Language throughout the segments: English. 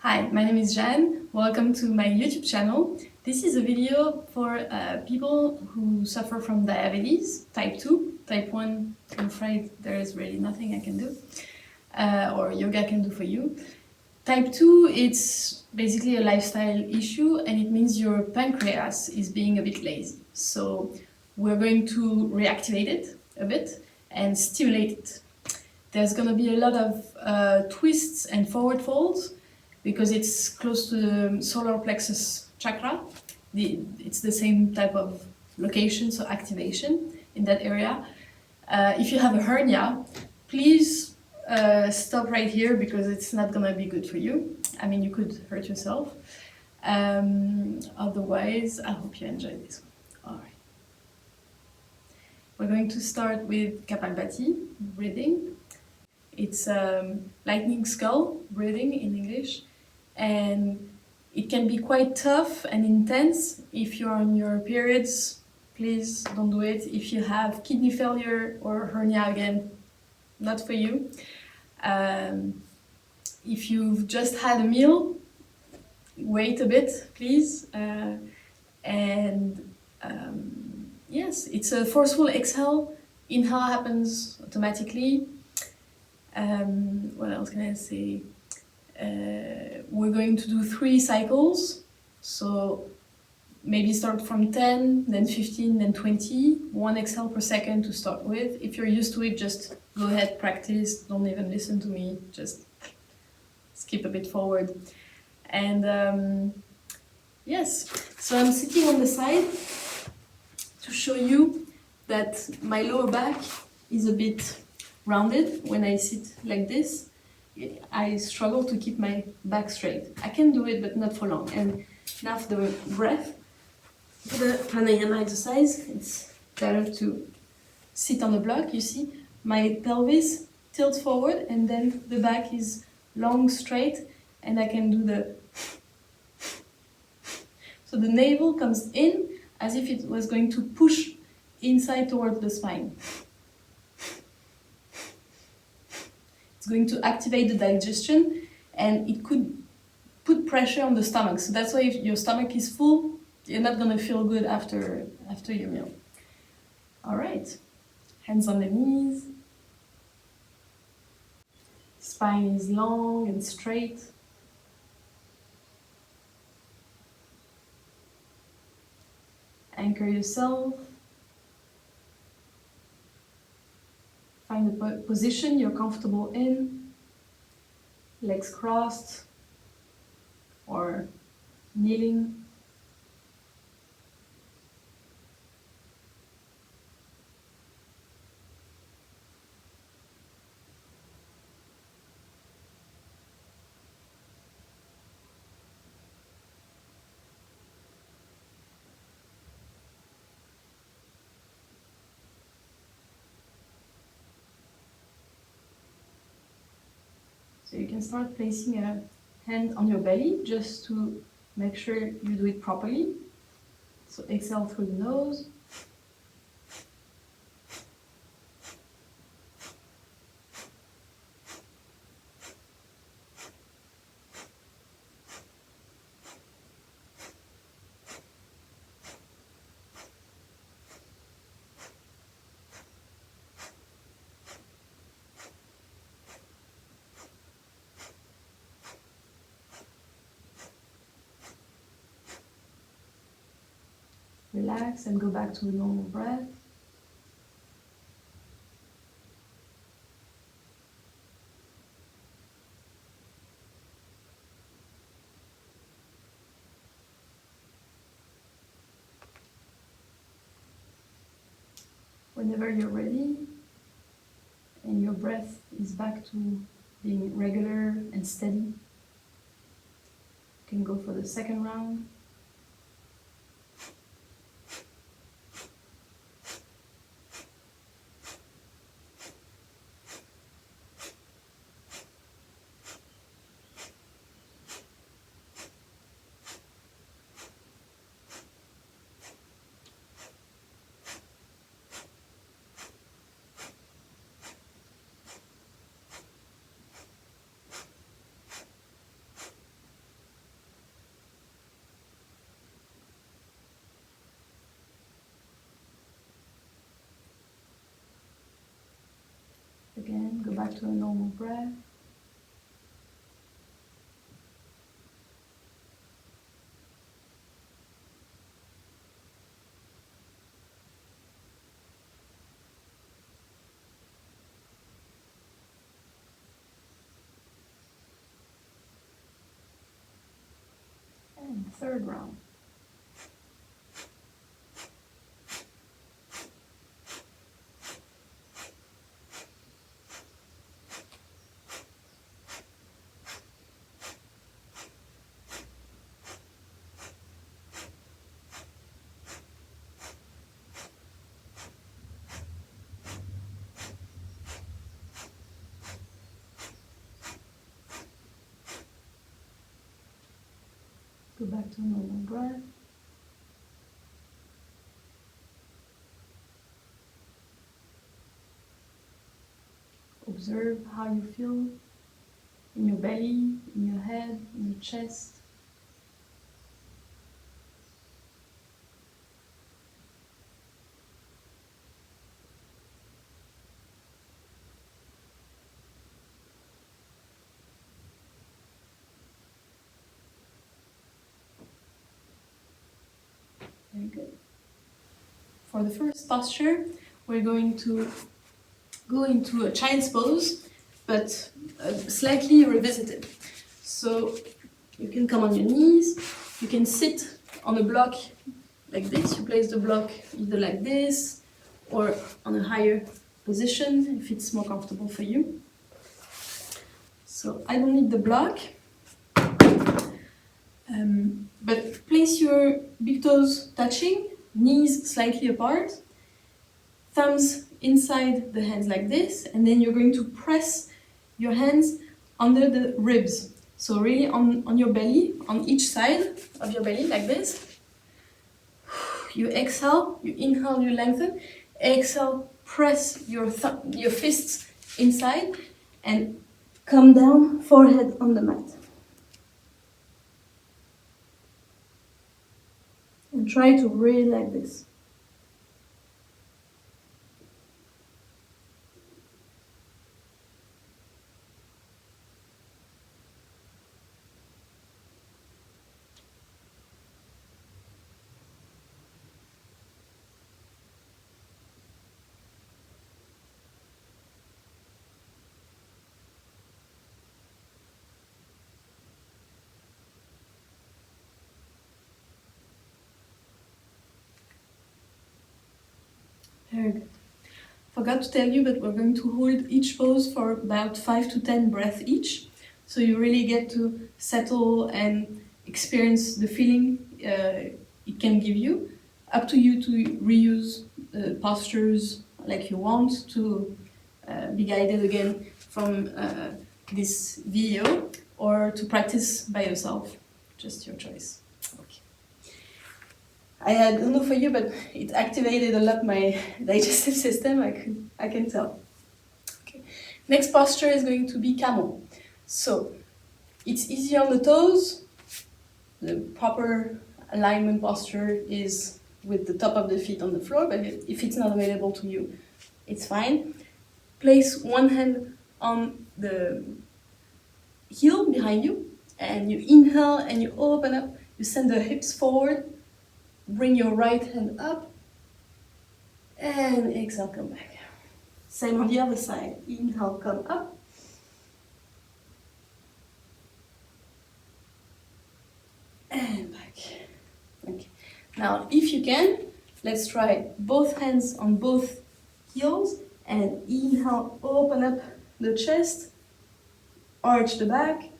Hi, my name is Jeanne. Welcome to my YouTube channel. This is a video for people who suffer from diabetes, type 2. Type 1, I'm afraid there is really nothing I can do, or yoga can do for you. Type 2, it's basically a lifestyle issue, and it means your pancreas is being a bit lazy. So we're going to reactivate it a bit and stimulate it. There's going to be a lot of twists and forward folds, because it's close to the solar plexus chakra. It's the same type of location, so activation in that area. If you have a hernia, please stop right here, because it's not gonna be good for you. I mean, you could hurt yourself. Otherwise, I hope you enjoy this one. All right. We're going to start with Kapalbhati breathing. It's lightning skull breathing in English. And it can be quite tough and intense. If you're on your periods, please don't do it. If you have kidney failure or hernia, again, not for you. If you've just had a meal, wait a bit, please. Yes, it's a forceful exhale. Inhale happens automatically. What else can I say? We're going to do 3 cycles, so maybe start from 10, then 15, then 20, 1 exhale per second to start with. If you're used to it, just go ahead, practice, don't even listen to me, just skip a bit forward. And yes, so I'm sitting on the side to show you that my lower back is a bit rounded when I sit like this. I struggle to keep my back straight. I can do it, but not for long. And now for the breath, for the pranayama exercise, it's better to sit on the block. You see, my pelvis tilts forward, and then the back is long, straight, and I can do the... So the navel comes in as if it was going to push inside towards the spine. It's going to activate the digestion, and it could put pressure on the stomach. So that's why if your stomach is full, you're not going to feel good after your meal. All right, hands on the knees. Spine is long and straight. Anchor yourself. Find a position you're comfortable in, legs crossed or kneeling. So you can start placing a hand on your belly just to make sure you do it properly. So exhale through the nose. Relax and go back to a normal breath. Whenever you're ready and your breath is back to being regular and steady, you can go for the second round. back to a normal breath. And third round. Go back to a normal breath. Observe how you feel in your belly, in your head, in your chest. Very good. For the first posture, we're going to go into a child's pose, but slightly revisited. So you can come on your knees, you can sit on a block like this. You place the block either like this or on a higher position if it's more comfortable for you. So I don't need the block, but place your big toes touching, knees slightly apart, thumbs inside the hands like this, and then you're going to press your hands under the ribs. So really on your belly, on each side of your belly like this. You exhale, you inhale, you lengthen. Exhale, press your fists inside and come down, forehead on the mat. And try to breathe like this. Very good. Forgot to tell you, but we're going to hold each pose for about 5 to 10 breaths each. So you really get to settle and experience the feeling it can give you. Up to you to reuse postures like you want to be guided again from this video or to practice by yourself. Just your choice. I don't know for you, but it activated a lot my digestive system, I can tell. Okay. Next posture is going to be camel. So it's easy on the toes. The proper alignment posture is with the top of the feet on the floor, but if it's not available to you, it's fine. Place one hand on the heel behind you, and you inhale and you open up, you send the hips forward. Bring your right hand up and exhale, come back. Same on the other side. Inhale, come up. And back. Okay. Now, if you can, let's try both hands on both heels and inhale, open up the chest, arch the back,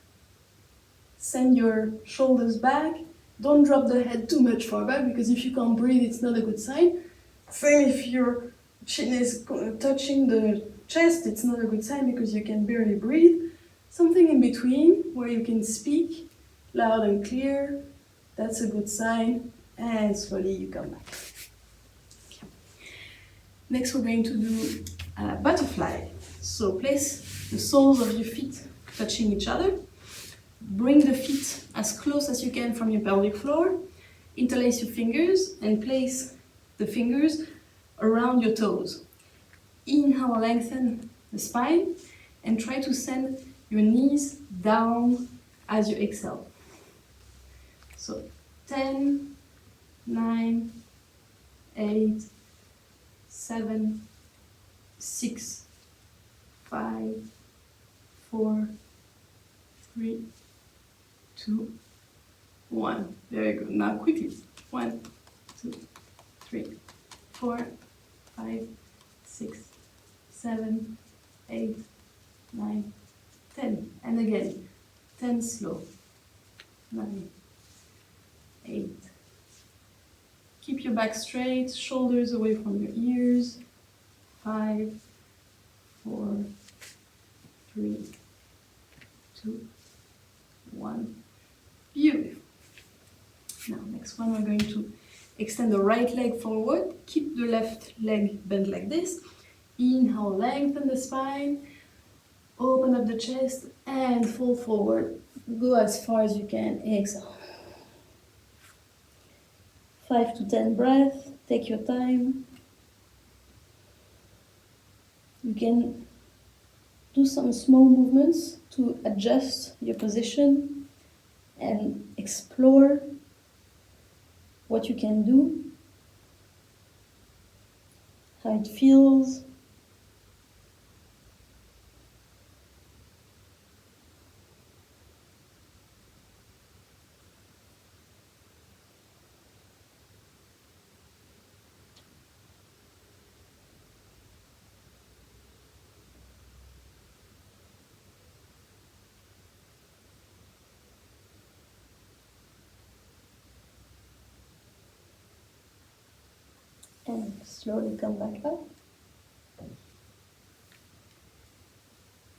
send your shoulders back. Don't drop the head too much far back, because if you can't breathe, it's not a good sign. Same if your chin is touching the chest, it's not a good sign because you can barely breathe. Something in between where you can speak loud and clear, that's a good sign. And slowly you come back. Okay. Next we're going to do a butterfly. So place the soles of your feet touching each other. Bring the feet as close as you can from your pelvic floor. Interlace your fingers and place the fingers around your toes. Inhale, lengthen the spine. and try to send your knees down as you exhale. So 10, 9, 8, 7, 6, 5, 4, 3, 2, 1. Very good. Now quickly. 1, 2, 3, 4, 5, 6, 7, 8, 9, 10. And again, 10 slow. 9, 8. Keep your back straight, shoulders away from your ears. 5, 4, 3, 2, 1. Beautiful. Now, next one, we're going to extend the right leg forward. Keep the left leg bent like this. Inhale, lengthen the spine. Open up the chest and fall forward. Go as far as you can. Exhale. 5 to 10 breaths. Take your time. You can do some small movements to adjust your position and explore what you can do, how it feels. And slowly come back up.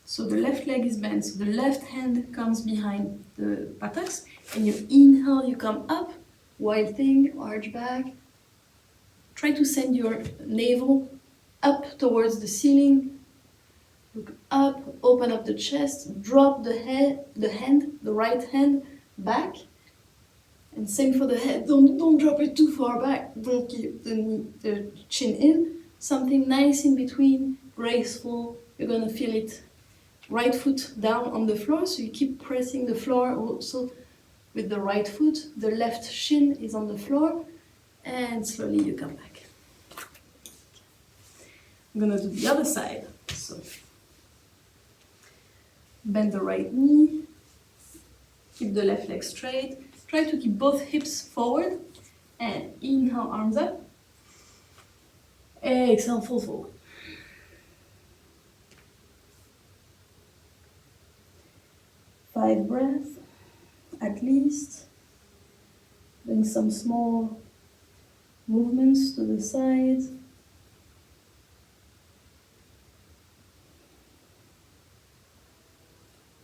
So the left leg is bent, so the left hand comes behind the buttocks, and you inhale, you come up, wild thing, arch back. Try to send your navel up towards the ceiling. Look up, open up the chest, drop the right hand back. And same for the head, don't drop it too far back, don't keep the chin in. Something nice in between, graceful. You're gonna feel it. Right foot down on the floor, so you keep pressing the floor also with the right foot. The left shin is on the floor, and slowly you come back. I'm gonna do the other side. So bend the right knee, keep the left leg straight. Try to keep both hips forward and inhale, arms up. Exhale, fall forward. Five breaths, at least. Doing some small movements to the side.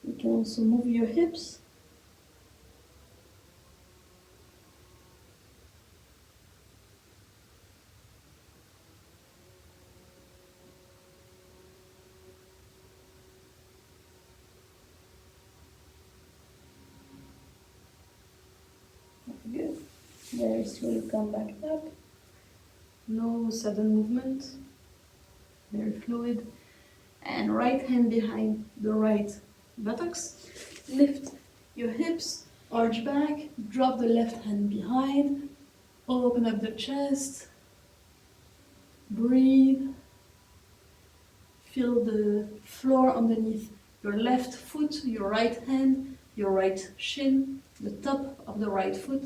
You can also move your hips. Good. Very slowly come back up. No sudden movement. Very fluid. And right hand behind the right buttocks. Lift your hips, arch back, drop the left hand behind, open up the chest, breathe. Feel the floor underneath your left foot, your right hand, your right shin, the top of the right foot,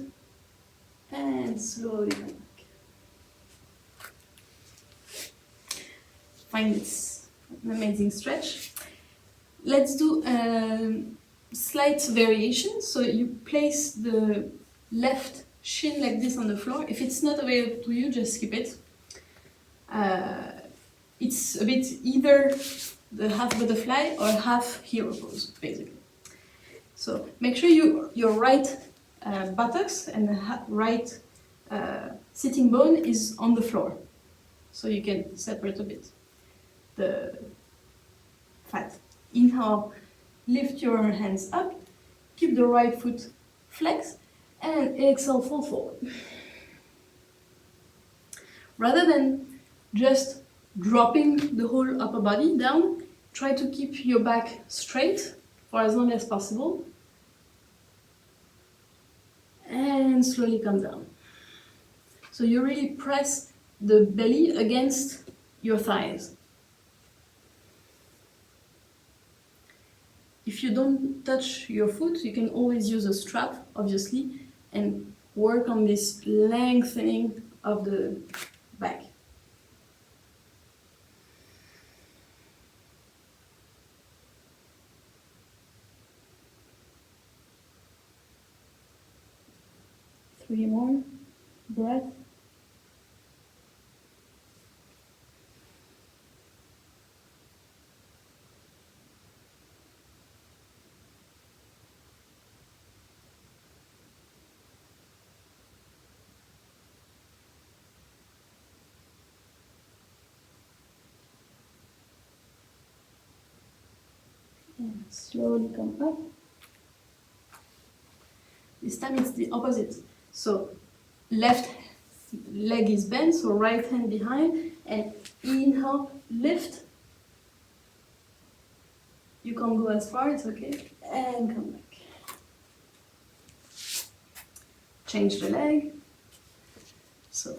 and slowly come back. Find it's an amazing stretch. Let's do a slight variation. So you place the left shin like this on the floor. If it's not available to you, just skip it. It's a bit either the half butterfly or half hero pose, basically. So make sure your right buttocks and the right sitting bone is on the floor. So you can separate a bit the fat. Inhale, lift your hands up, keep the right foot flexed, and exhale, fall forward. Rather than just dropping the whole upper body down, Try to keep your back straight for as long as possible. And slowly come down. So you really press the belly against your thighs. If you don't touch your foot, you can always use a strap, obviously, and work on this lengthening of the back. Three more breath. And slowly come up. This time it's the opposite. So left leg is bent, so right hand behind, and inhale, lift. You can't go as far, it's okay. And come back. Change the leg. So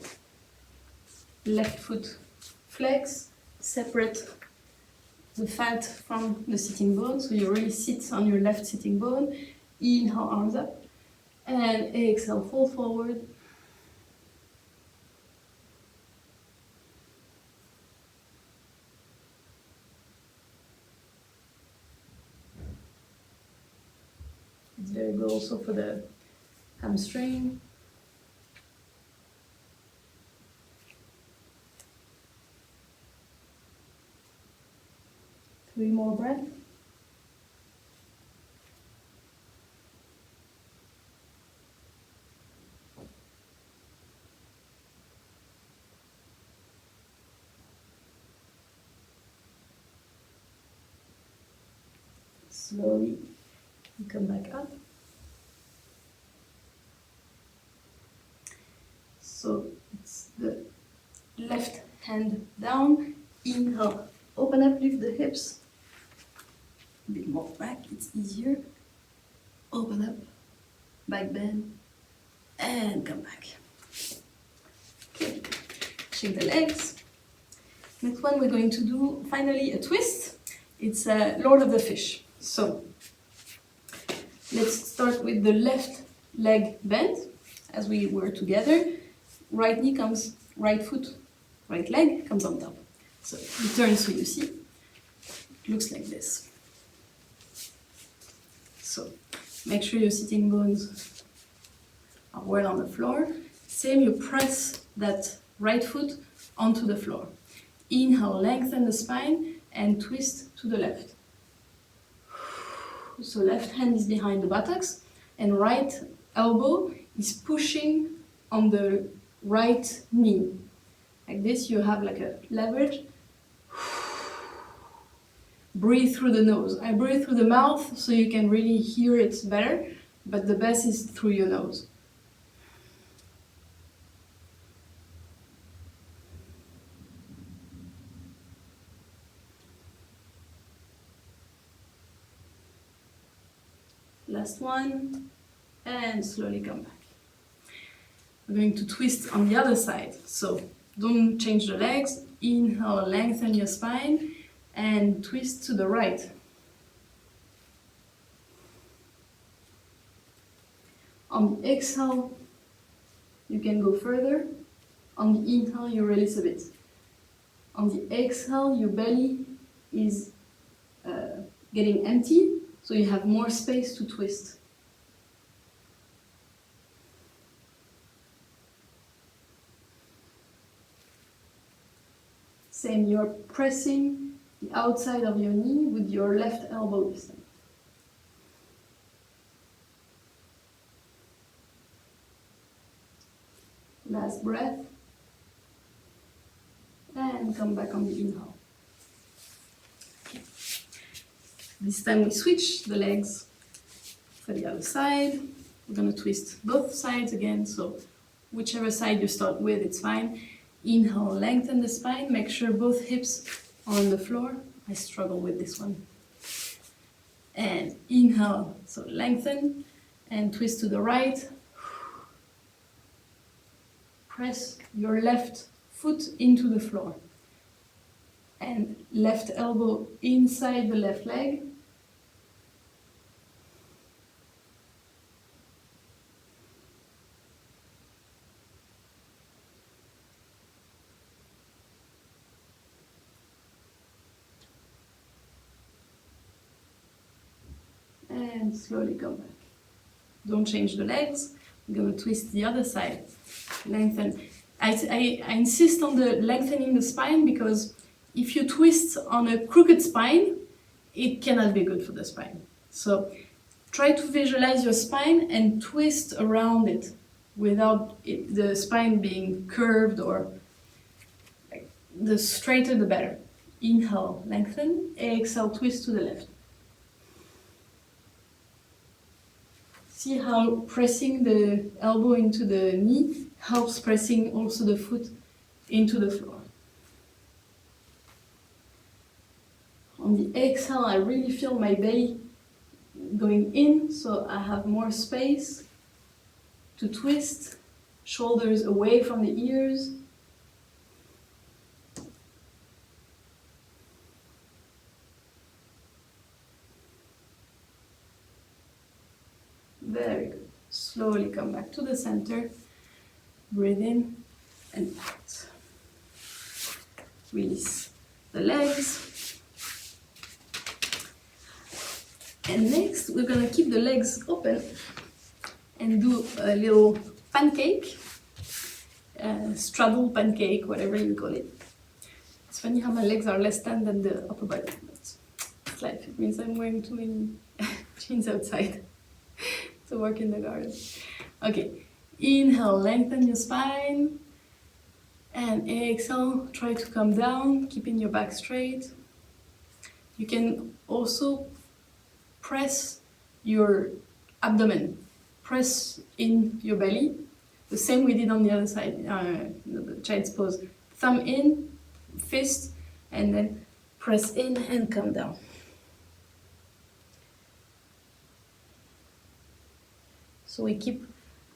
left foot flex, separate the fat from the sitting bone, so you really sit on your left sitting bone. Inhale, arms up, and exhale, fold forward. It's very good also for the hamstring. Three more breaths. Slowly you come back up. So it's the left hand down. Inhale, open up, lift the hips. A bit more back, it's easier. Open up, back bend, and come back. Okay, shake the legs. Next one, we're going to do finally a twist. It's Lord of the Fish. So let's start with the left leg bent as we were together. Right knee comes, right foot, right leg comes on top. So you turn so you see. It looks like this. So make sure your sitting bones are well on the floor. Same, you press that right foot onto the floor. Inhale, lengthen the spine and twist to the left. So left hand is behind the buttocks and right elbow is pushing on the right knee. Like this, you have like a leverage. Breathe through the nose. I breathe through the mouth so you can really hear it better, but the best is through your nose. Last one, and slowly come back. We're going to twist on the other side, so don't change the legs. Inhale, lengthen your spine, and twist to the right. On the exhale, you can go further. On the inhale, you release a bit. On the exhale, your belly is getting empty, so you have more space to twist. Same, you're pressing the outside of your knee with your left elbow this time. Last breath. And come back on the inhale. Okay. This time we switch the legs for the other side. We're going to twist both sides again, so whichever side you start with, it's fine. Inhale, lengthen the spine, make sure both hips are on the floor. I struggle with this one. And inhale, so lengthen and twist to the right. Press your left foot into the floor. And left elbow inside the left leg. And slowly come back. Don't change the legs. I'm going to twist the other side. Lengthen. I insist on the lengthening the spine because if you twist on a crooked spine, it cannot be good for the spine. So try to visualize your spine and twist around it without the spine being curved, or the straighter the better. Inhale, lengthen. Exhale, twist to the left. See how pressing the elbow into the knee helps pressing also the foot into the floor. On the exhale, I really feel my belly going in, so I have more space to twist, shoulders away from the ears. Very good. Slowly come back to the center. Breathe in and out. Release the legs. And next, we're going to keep the legs open and do a little pancake. Straddle pancake, whatever you call it. It's funny how my legs are less tan than the upper body. But it's life. It means I'm wearing too many jeans outside to work in the garden. Okay, inhale, lengthen your spine, and exhale, try to come down, keeping your back straight. You can also press your abdomen, press in your belly, the same we did on the other side, the child's pose. Thumb in, fist, and then press in and come down. So we keep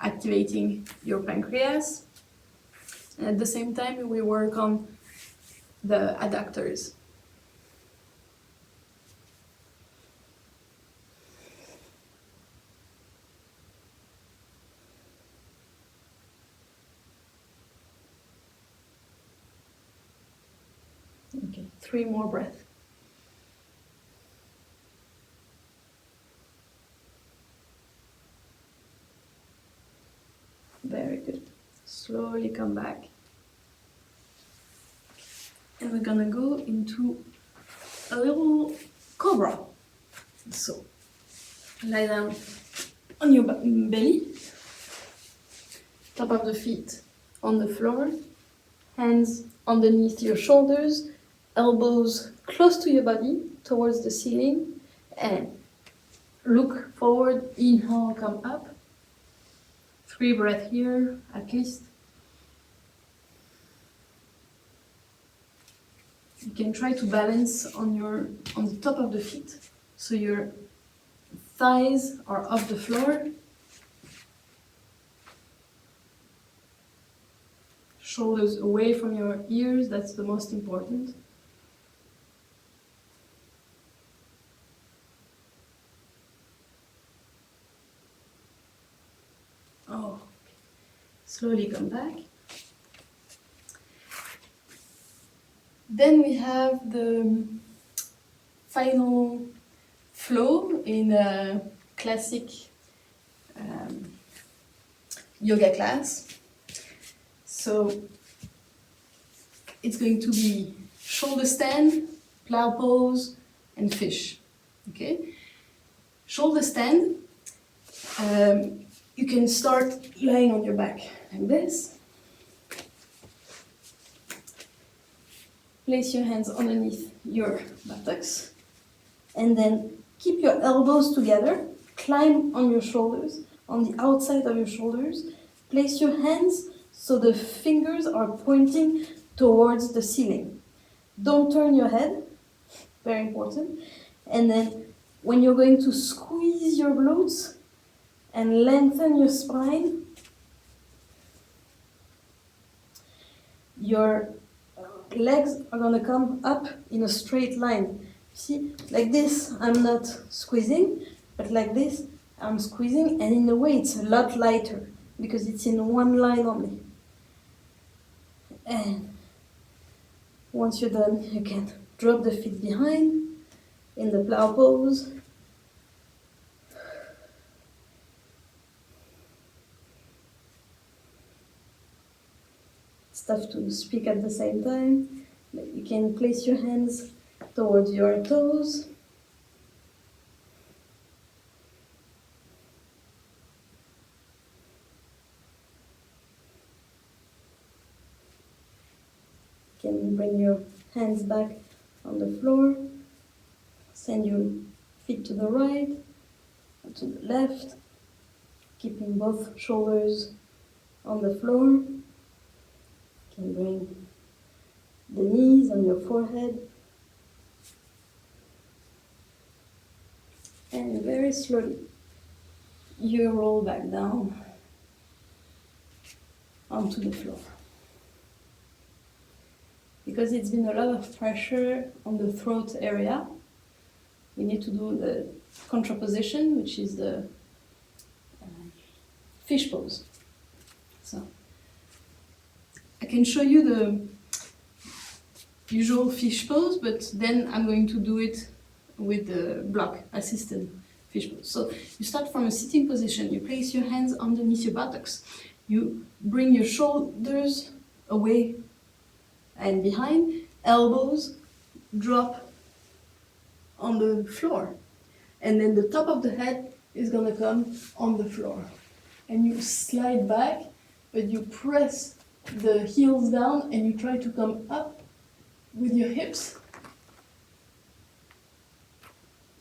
activating your pancreas, and at the same time we work on the adductors. Okay, 3 more breaths. Very good. Slowly come back. And we're gonna go into a little cobra. So, lie down on your belly, top of the feet on the floor, hands underneath your shoulders, elbows close to your body, towards the ceiling, and look forward, inhale, come up. 3 breaths here, at least. You can try to balance on the top of the feet, so your thighs are off the floor. Shoulders away from your ears, that's the most important. Oh, slowly come back. Then we have the final flow in a classic yoga class. So it's going to be shoulder stand, plow pose, and fish. Okay? Shoulder stand. You can start lying on your back like this. Place your hands underneath your buttocks. And then keep your elbows together. Climb on your shoulders, on the outside of your shoulders. Place your hands so the fingers are pointing towards the ceiling. Don't turn your head, very important. And then when you're going to squeeze your glutes and lengthen your spine, your legs are gonna come up in a straight line. See, like this, I'm not squeezing, but like this, I'm squeezing, and in a way, it's a lot lighter because it's in one line only. And once you're done, you can drop the feet behind in the plow pose. It's tough to speak at the same time, but you can place your hands towards your toes. You can bring your hands back on the floor. Send your feet to the right or to the left, keeping both shoulders on the floor. You can bring the knees on your forehead. And very slowly, you roll back down onto the floor. Because it's been a lot of pressure on the throat area, we need to do the contraposition, which is the fish pose. So I can show you the usual fish pose, but then I'm going to do it with the block assisted fish pose. So you start from a sitting position, you place your hands underneath your buttocks, you bring your shoulders away and behind, elbows drop on the floor, and then the top of the head is gonna come on the floor, and you slide back, but you press the heels down and you try to come up with your hips.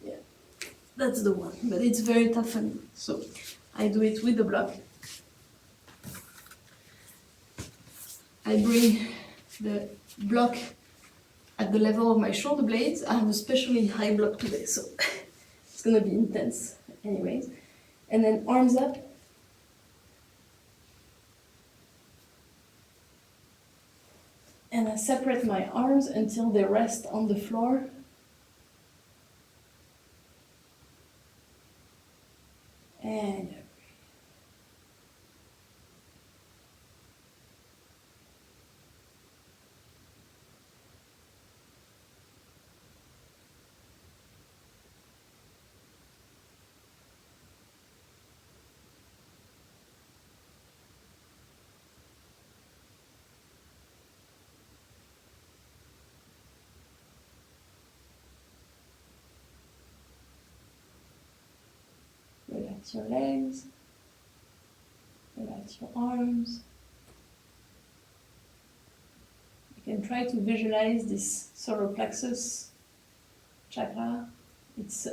Yeah, that's the one, but it's very tough for me, so I do it with the block. I bring the block at the level of my shoulder blades. I have a especially high block today, so it's gonna be intense anyways. And then arms up. And I separate my arms until they rest on the floor. And relax your legs, relax your arms. You can try to visualize this solar plexus chakra. It's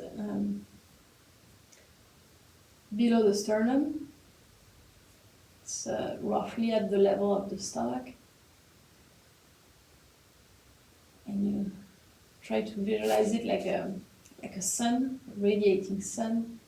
below the sternum. It's roughly at the level of the stomach. And you try to visualize it like a sun, a radiating sun.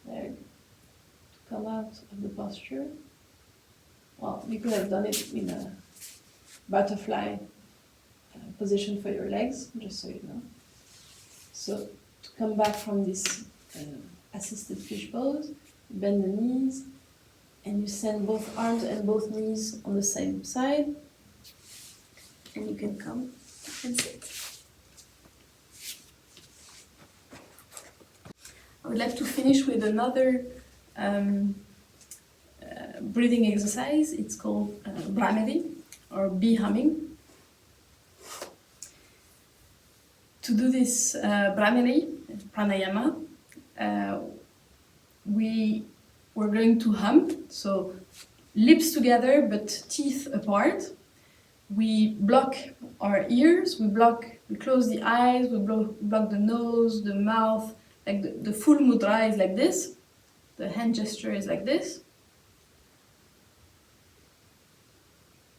There, to come out of the posture. Well, you could have done it in a butterfly position for your legs, just so you know. So to come back from this assisted fish pose, bend the knees, and you send both arms and both knees on the same side, and you can come and sit. I would like to finish with another breathing exercise. It's called Bhramari or bee humming. To do this Bhramari, Pranayama, we're going to hum, so lips together but teeth apart. We block our ears, we close the eyes, we block the nose, the mouth, like the full mudra is like this, the hand gesture is like this.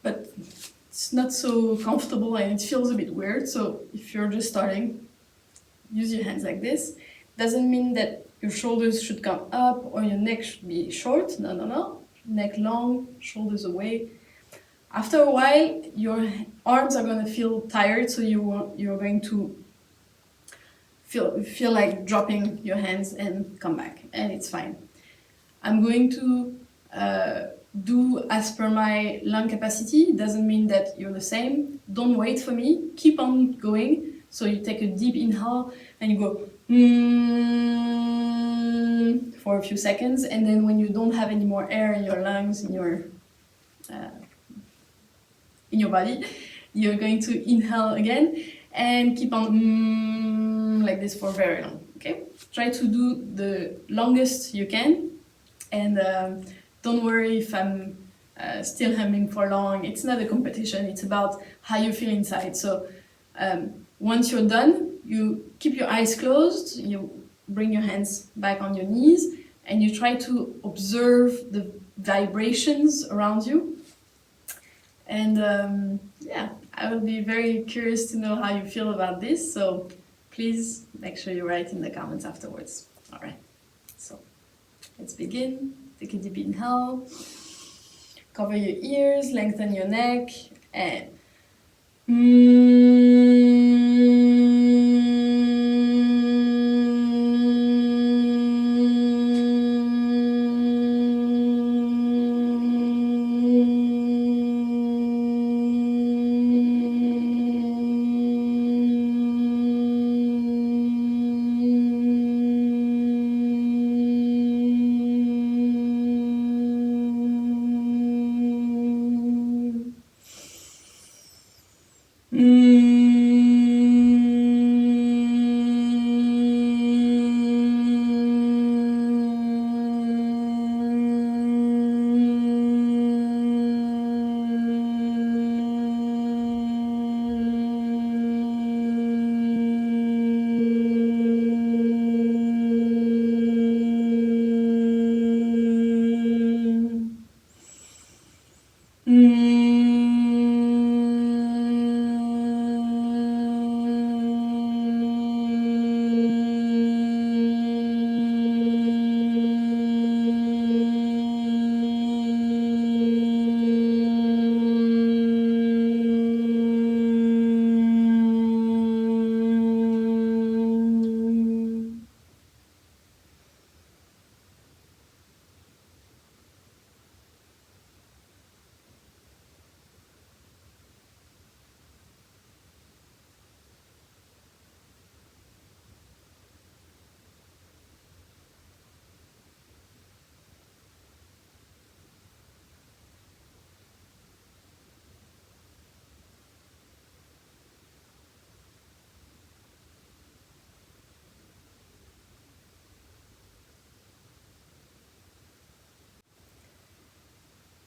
But it's not so comfortable and it feels a bit weird, so if you're just starting, use your hands like this. Doesn't mean that your shoulders should come up or your neck should be short, no. Neck long, shoulders away. After a while, your arms are going to feel tired, so you're going to feel like dropping your hands and come back, and it's fine. I'm going to do as per my lung capacity. It doesn't mean that you're the same. Don't wait for me. Keep on going. So you take a deep inhale and you go for a few seconds, and then when you don't have any more air in your lungs, in your body, you're going to inhale again and keep on like this for very long. Okay? Try to do the longest you can, and don't worry if I'm still humming for long. It's not a competition, it's about how you feel inside. So once you're done, you keep your eyes closed, you bring your hands back on your knees, and you try to observe the vibrations around you. And yeah, I will be very curious to know how you feel about this, so please make sure you write in the comments afterwards. Alright, so let's begin. Take a deep inhale, cover your ears, lengthen your neck, and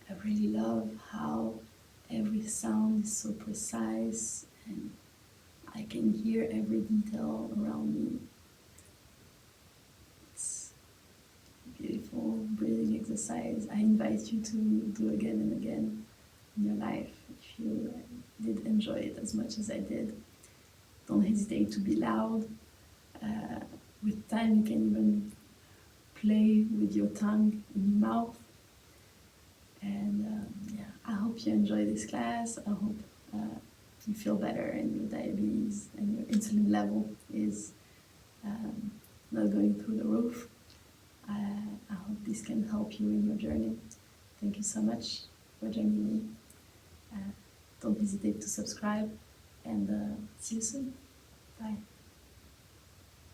I really love how every sound is so precise and I can hear every detail around me. It's a beautiful breathing exercise. I invite you to do again and again in your life if you did enjoy it as much as I did. Don't hesitate to be loud. With time you can even play with your tongue in your mouth. And yeah, I hope you enjoy this class. I hope you feel better and your diabetes and your insulin level is not going through the roof. I hope this can help you in your journey. Thank you so much for joining me. Don't hesitate to subscribe, and see you soon. Bye.